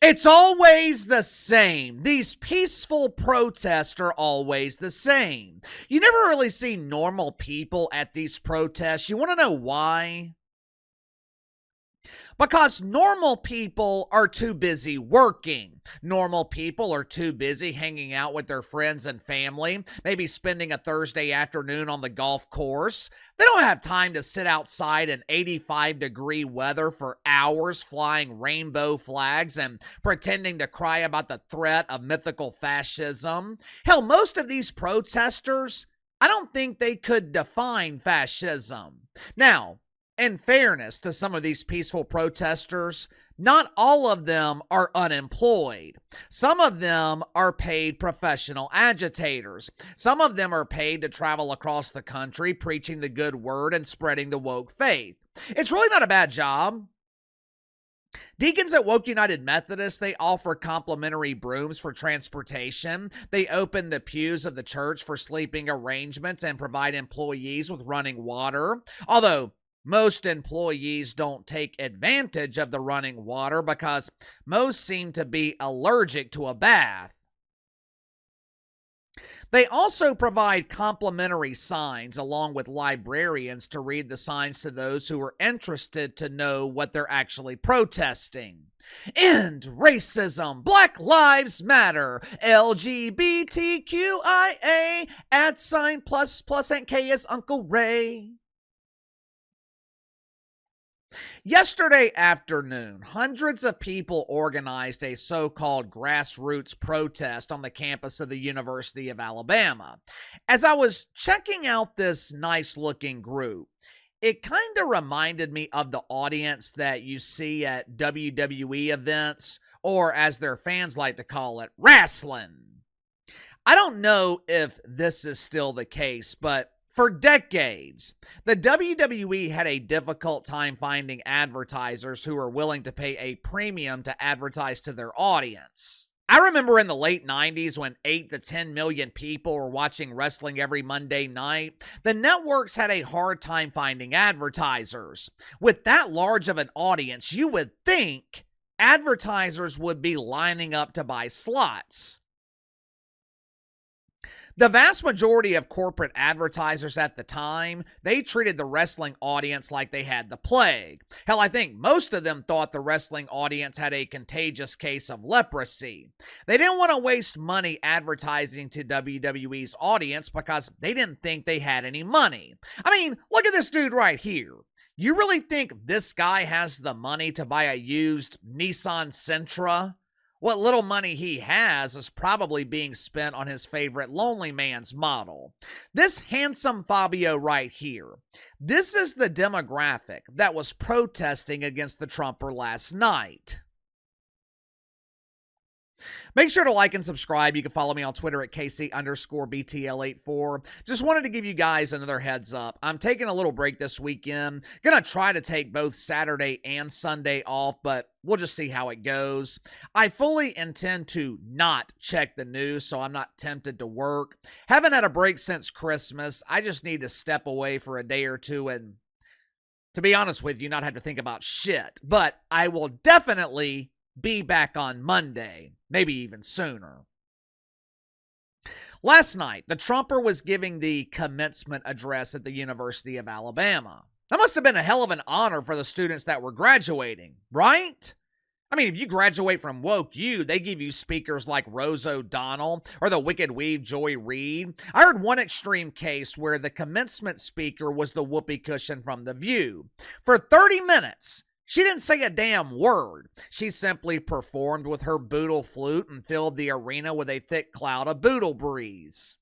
It's always the same. These peaceful protests are always the same. You never really see normal people at these protests. You want to know why? Because normal people are too busy working. Normal people are too busy hanging out with their friends and family, maybe spending a Thursday afternoon on the golf course. They don't have time to sit outside in 85-degree weather for hours flying rainbow flags and pretending to cry about the threat of mythical fascism. Hell, most of these protesters, I don't think they could define fascism. Now, in fairness to some of these peaceful protesters, not all of them are unemployed. Some of them are paid professional agitators. Some of them are paid to travel across the country preaching the good word and spreading the woke faith. It's really not a bad job. Deacons at Woke United Methodist, they offer complimentary brooms for transportation. They open the pews of the church for sleeping arrangements and provide employees with running water. Although most employees don't take advantage of the running water because most seem to be allergic to a bath. They also provide complimentary signs along with librarians to read the signs to those who are interested to know what they're actually protesting. End racism, Black Lives Matter, LGBTQIA, @ and K is Uncle Ray. Yesterday afternoon, hundreds of people organized a so-called grassroots protest on the campus of the University of Alabama. As I was checking out this nice-looking group, it kind of reminded me of the audience that you see at WWE events, or as their fans like to call it, wrestling. I don't know if this is still the case, but for decades, the WWE had a difficult time finding advertisers who were willing to pay a premium to advertise to their audience. I remember in the late 90s when 8 to 10 million people were watching wrestling every Monday night, the networks had a hard time finding advertisers. With that large of an audience, you would think advertisers would be lining up to buy slots. The vast majority of corporate advertisers at the time, they treated the wrestling audience like they had the plague. Hell, I think most of them thought the wrestling audience had a contagious case of leprosy. They didn't want to waste money advertising to WWE's audience because they didn't think they had any money. I mean, look at this dude right here. You really think this guy has the money to buy a used Nissan Sentra? What little money he has is probably being spent on his favorite Lonely Man's model. This handsome Fabio right here, this is the demographic that was protesting against the Trumper last night. Make sure to like and subscribe. You can follow me on Twitter at KC_BTL84. Just wanted to give you guys another heads up. I'm taking a little break this weekend. Gonna try to take both Saturday and Sunday off, but we'll just see how it goes. I fully intend to not check the news, so I'm not tempted to work. Haven't had a break since Christmas. I just need to step away for a day or two and, to be honest with you, not have to think about shit. But I will definitely be back on Monday, maybe even sooner. Last night, the Trumper was giving the commencement address at the University of Alabama. That must have been a hell of an honor for the students that were graduating, right? I mean, if you graduate from Woke U, they give you speakers like Rose O'Donnell or the Wicked Weave Joy Reid. I heard one extreme case where the commencement speaker was the whoopee cushion from The View. For 30 minutes, she didn't say a damn word. She simply performed with her boodle flute and filled the arena with a thick cloud of boodle breeze.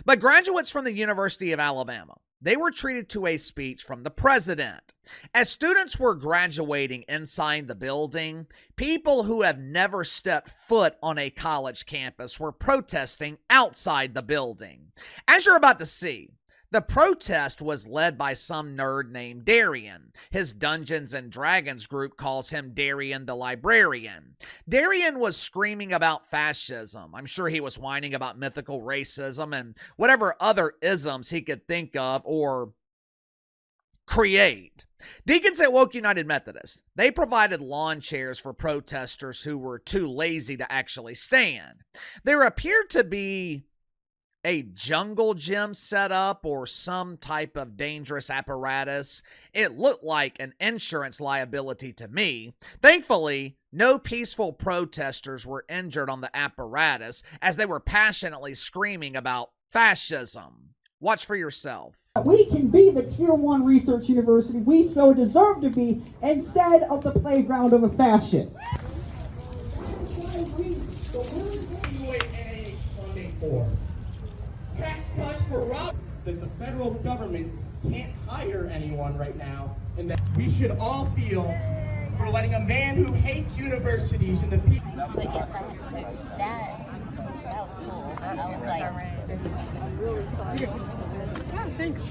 But graduates from the University of Alabama, they were treated to a speech from the president. As students were graduating inside the building, people who have never stepped foot on a college campus were protesting outside the building. As you're about to see, the protest was led by some nerd named Darien. His Dungeons and Dragons group calls him Darien the Librarian. Darien was screaming about fascism. I'm sure he was whining about mythical racism and whatever other isms he could think of, or Create. Deacons at Woke United Methodist, they provided lawn chairs for protesters who were too lazy to actually stand. There appeared to be a jungle gym set up or some type of dangerous apparatus. It looked like an insurance liability to me. Thankfully, no peaceful protesters were injured on the apparatus as they were passionately screaming about fascism. Watch for yourself. We can be the Tier 1 research university we so deserve to be instead of the playground of a fascist. Tax cuts for Rob. That the federal government can't hire anyone right now, and that we should all feel for letting a man who hates universities and the people. That was cool. I was like, I'm really sorry. Yeah, thanks.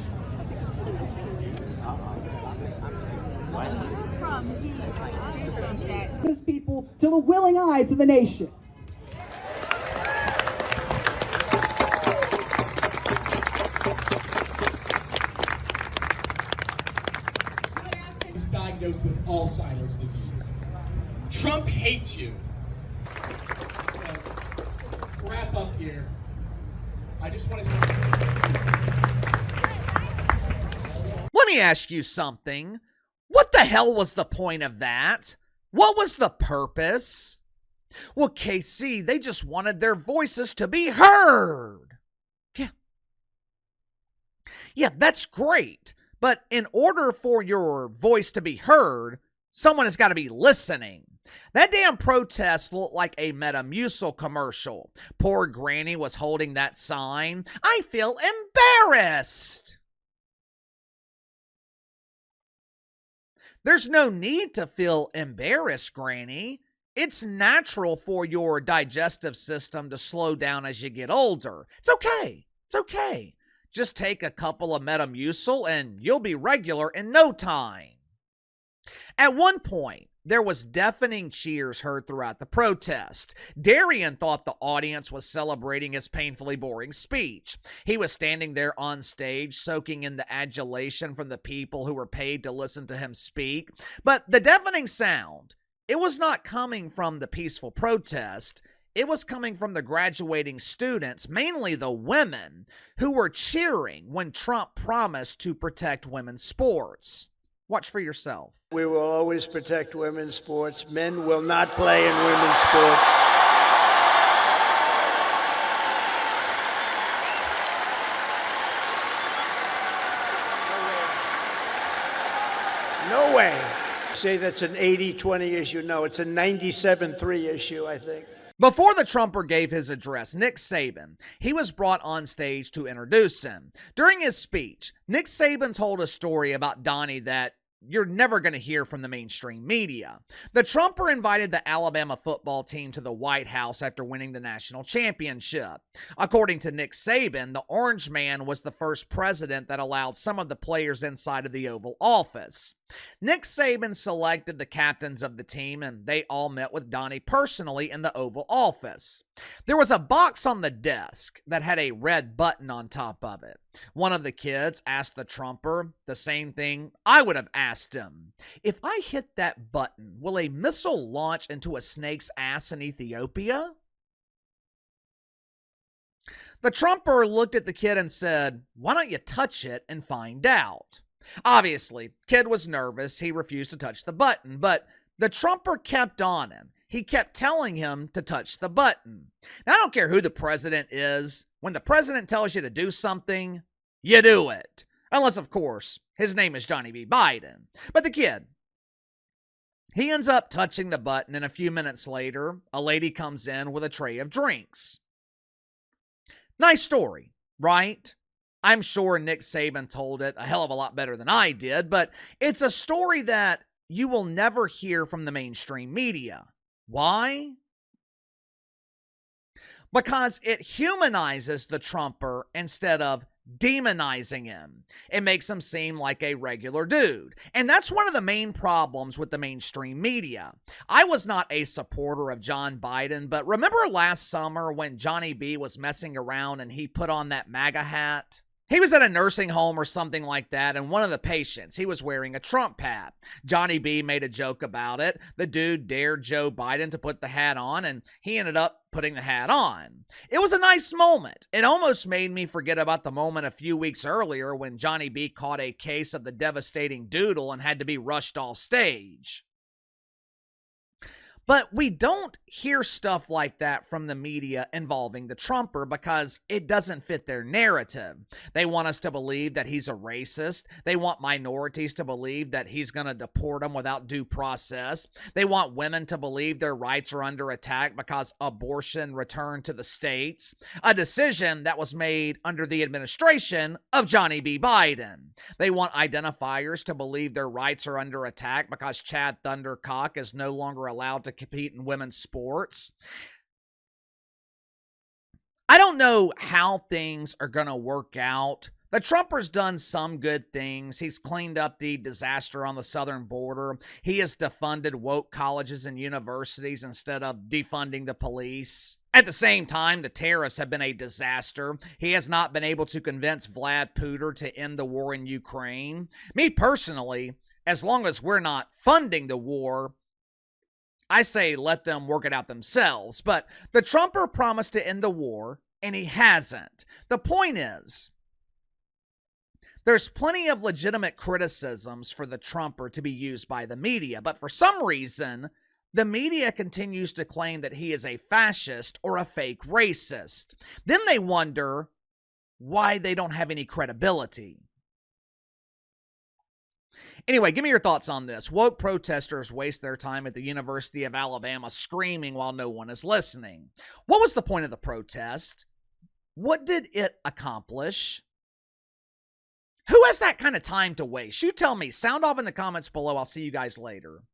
This people to the willing eyes of the nation. Is diagnosed with Alzheimer's disease. Trump hates you. To wrap up here, I just want to. Let me ask you something. What the hell was the point of that? What was the purpose? Well, KC, they just wanted their voices to be heard. Yeah, that's great. But in order for your voice to be heard, someone has got to be listening. That damn protest looked like a Metamucil commercial. Poor Granny was holding that sign. I feel embarrassed. There's no need to feel embarrassed, Granny. It's natural for your digestive system to slow down as you get older. It's okay. It's okay. Just take a couple of Metamucil and you'll be regular in no time. At one point, there was deafening cheers heard throughout the protest. Darien thought the audience was celebrating his painfully boring speech. He was standing there on stage, soaking in the adulation from the people who were paid to listen to him speak. But the deafening sound, it was not coming from the peaceful protest. It was coming from the graduating students, mainly the women, who were cheering when Trump promised to protect women's sports. Watch for yourself. We will always protect women's sports. Men will not play in women's sports. No way. Say that's an 80-20 issue. No, it's a 97-3 issue, I think. Before the Trumper gave his address, Nick Saban, he was brought on stage to introduce him. During his speech, Nick Saban told a story about Donnie that you're never going to hear from the mainstream media. The Trumper invited the Alabama football team to the White House after winning the national championship. According to Nick Saban, the Orange Man was the first president that allowed some of the players inside of the Oval Office. Nick Saban selected the captains of the team, and they all met with Donnie personally in the Oval Office. There was a box on the desk that had a red button on top of it. One of the kids asked the Trumper the same thing I would have asked him. If I hit that button, will a missile launch into a snake's ass in Ethiopia? The Trumper looked at the kid and said, "Why don't you touch it and find out?" Obviously, kid was nervous. He refused to touch the button, but the Trumper kept on him. He kept telling him to touch the button. Now, I don't care who the president is. When the president tells you to do something, you do it. Unless, of course, his name is Johnny B. Biden. But the kid, he ends up touching the button, and a few minutes later, a lady comes in with a tray of drinks. Nice story, right? I'm sure Nick Saban told it a hell of a lot better than I did, but it's a story that you will never hear from the mainstream media. Why? Because it humanizes the Trumper instead of demonizing him. It makes him seem like a regular dude. And that's one of the main problems with the mainstream media. I was not a supporter of John Biden, but remember last summer when Johnny B was messing around and he put on that MAGA hat? He was at a nursing home or something like that, and one of the patients, he was wearing a Trump hat. Johnny B made a joke about it. The dude dared Joe Biden to put the hat on, and he ended up putting the hat on. It was a nice moment. It almost made me forget about the moment a few weeks earlier when Johnny B caught a case of the devastating doodle and had to be rushed off stage. But we don't hear stuff like that from the media involving the Trumper because it doesn't fit their narrative. They want us to believe that he's a racist. They want minorities to believe that he's going to deport them without due process. They want women to believe their rights are under attack because abortion returned to the states, a decision that was made under the administration of Johnny B. Biden. They want identifiers to believe their rights are under attack because Chad Thundercock is no longer allowed to compete in women's sports. I don't know how things are going to work out. The Trumper's done some good things. He's cleaned up the disaster on the southern border. He has defunded woke colleges and universities instead of defunding the police. At the same time, the tariffs have been a disaster. He has not been able to convince Vlad Putin to end the war in Ukraine. Me personally, as long as we're not funding the war, I say let them work it out themselves. But the Trumper promised to end the war, and he hasn't. The point is, there's plenty of legitimate criticisms for the Trumper to be used by the media, but for some reason, the media continues to claim that he is a fascist or a fake racist. Then they wonder why they don't have any credibility. Anyway, give me your thoughts on this. Woke protesters waste their time at the University of Alabama screaming while no one is listening. What was the point of the protest? What did it accomplish? Who has that kind of time to waste? You tell me. Sound off in the comments below. I'll see you guys later.